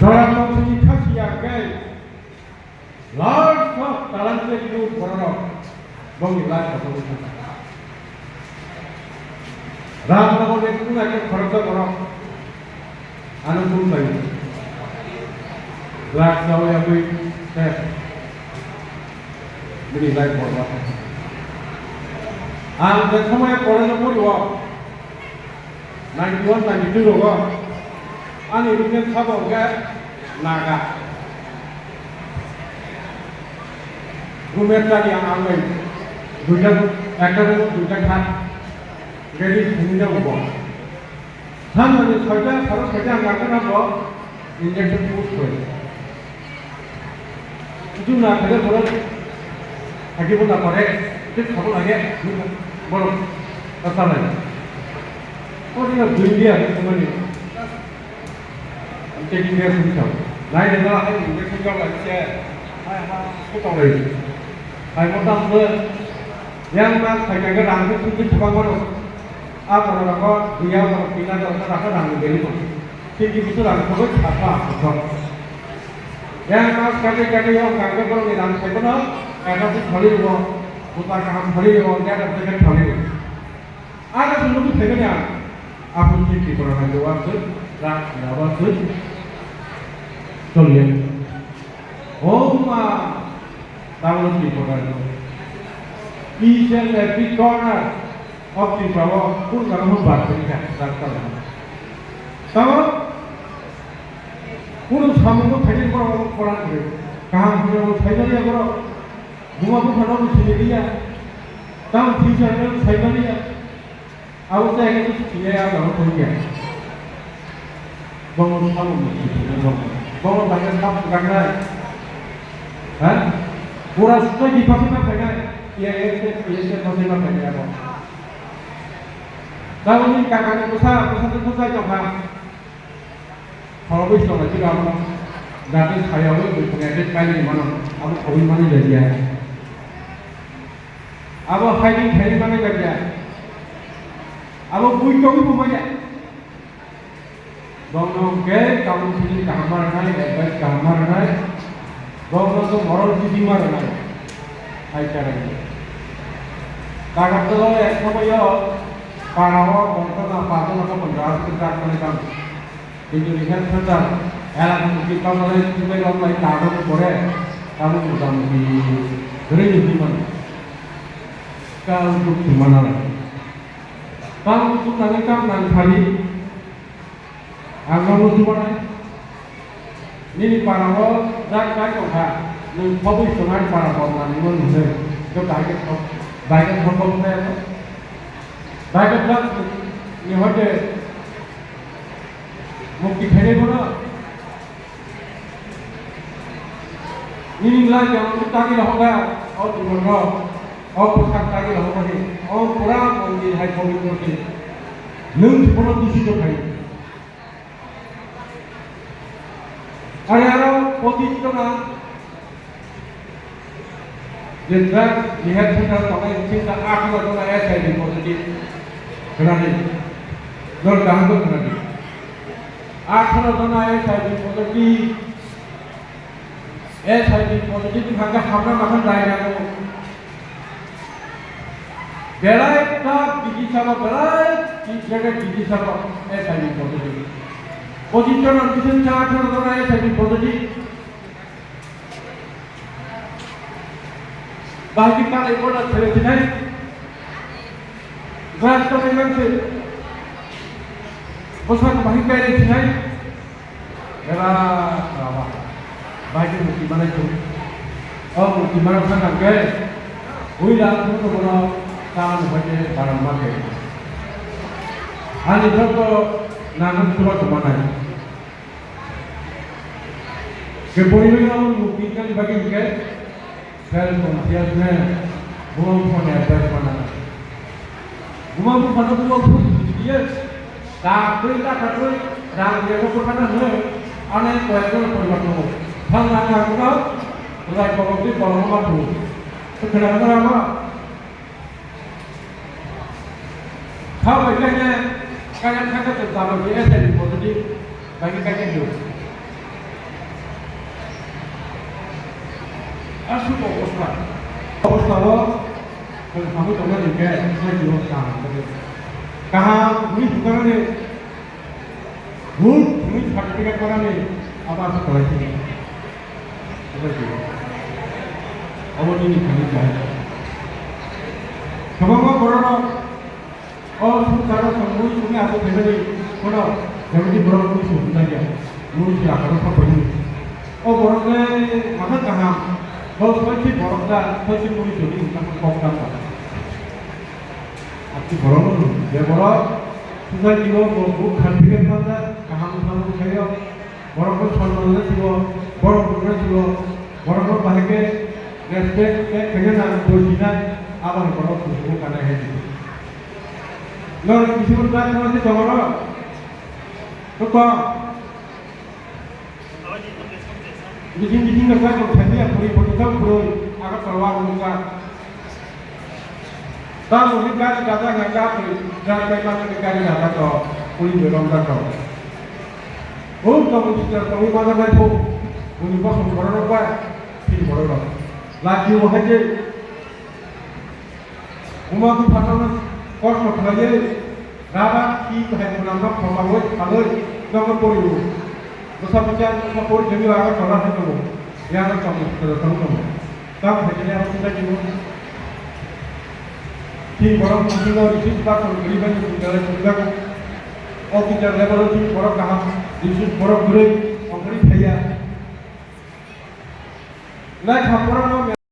Dalam komunikasi yang baik, langsung dalam hidup orang mengilat komunikasi. Ramah oleh punya kepercayaan orang, anu pun baik. Laksau yang baik, menilai orang. Anda semua yang orang pun wah, 91, 92 wah. Ani rupiah sabuk ke naga, rupiah tadi yang ambil, dunia kan, jadi dunia ubah. Sama ni saja, kalau saja angkat apa, injeksi push boleh. Itu nak kerja boleh, lagi pun tak boleh, itu sabuk lagi, boleh, asal lagi. Oh dia dunia ni semua ni. Taking care of himself. Lain adalah hai dia tinggal aja. Hai tahu lagi. Hai macam tu. Yang mas saya kira rangkut itu cuma baru. Apa orang dia orang pindah orang rasa rangkut beli tu. Jadi itu rangkut itu apa? Yang mas kali yang rangkut kalau ni rangkut itu nak, ada tu thali itu, bukan kaham thali itu, dia ada tu thali itu. Ada tu lebih sebenarnya. Apa sih kita orang jawab tu? Rak jawab tu. Tulian, oh ma, tahu ni bukan itu. Each and every corner of the bawah pun kamu baca kan, tahu? Pun sama tu tadi orang tu, kaham tu tadi dia orang, rumah tu kalau tu sendiri dia, tahu teacher tu tadi dia, awak saya itu dia orang tu dia, bangun tahu mesti. Bawa banyak tak kerana, pura suka di pasir tak kerana, ia pasir tak kerana. Kalau ni kakak besar coba. Kalau bos tu nanti kamu nanti saya itu pengajar kali mana, aku kawin mana jadi. Aku kawin mana jadi. Aku bui kawin mana. Bang ke kamu sini kamar naik, baik kamar naik. Bang tu moral sisi mana naik? Hai cara ini. Kakak tu apa ya? Parawa bangsa apa tu nak penjara kita kena kan. Indonesia sedang. Elang kita mulai kita mulai tahu boleh. Kamu sudah di beri di mana? Kau untuk di mana lagi? Kamu untuk nanti kamu hari. Agama Tuhan ini para orang dah kaya kah? Ni public sungai para orang ni mana ni? Jauh baik orang saya, baik orang ni hoje mukti kene pun. Ini lagi yang kita lagi hoga, और तुम्हारा और पुस्तक lagi होगा ni, और पूरा मंदिर है पवित्र के, नंद पूरा दूषित है. Ayah posisi mana? Jenderal lihat sudah sampai cinta aku atau ayah saya di posisi kenapa? Jor dahulu kenapa? Aku atau ayah saya di posisi saya di posisi itu hanya hamil makan lain aku. Berai tak biji sama berai, jaga biji sama saya di posisi. Posisi orang bisa cakap orang ayah saya di posisi. Bagi kita itu adalah seleksi. Beras tu memang sih. Bosan bagi kita ini sih. Beras apa? Bagi mungkin mana itu? Oh mungkin mana sana ke? Uilah tu kalau kawan baca barang macam. Hari itu namun surat mana? Kepolisian mungkin kan bagi kita. Self-conscious में बुआओं को network बनाना, बुआओं को बनाना बुआओं को ये काफी का कटोरी रांगे को बनाना है, अनेक क्वेश्चन परिवर्तन हो, हम आगे आगे उधर कोई प्रॉब्लम मत हो, तो क्या करना है? खाओ बैठे हैं, क्या क्या तो दालों के ऐसे भी पॉजिटिव, बाकी क्या क्या जो সুখ অবস্থা অবস্থাও kamu tengah juga saya juga sama kaham ini bukan ni good ini sertifikat mana ni apa sekolah ini seperti awak ini kami jahat kamu mau berapa oh sekarang semua ini aku beli mana jadi berapa ini sudah saja mungkin siapa orang pun oh berapa masa kaham kalau seperti berapa seperti mungkin jadi kamu kau kata आपकी बड़ा लोग ये बड़ा सुधार जीवो वो खाने के बाद कहाँ मुझे खाया बड़ा को सम्मान जीवो बड़ा को जीवो बड़ा को बाहर के रेस्पेक्ट के कहीं ना कोई चीज़ आप हम बड़ा को करना है लोग किसी को बात करने से जमाना तो क्या जिसिंग का क्या तो फैमिली पूरी पूरी सब पूरी अगर परिवार उनका kalau ini kan kata ngangkat jangan kayak macam kali kata kau pulih belum kata oh kamu sudah kamu mana lagi pun pulih bos orang apa pilih orang lagi wah aja umat tu pasal kos macam aja raba ki kayak menambah pembangun kalau kamu pulih besar macam kamu pulih jadi orang orang itu yang kamu sudah kamu hanya harus kita jiwa ठीक बड़ा मुश्किल और इसी बात और गरीब है जो और की जगह लेवल ठीक बड़ा कहाँ इसी बड़ा बुरे और गरीब भैया लाइक हम बड़ा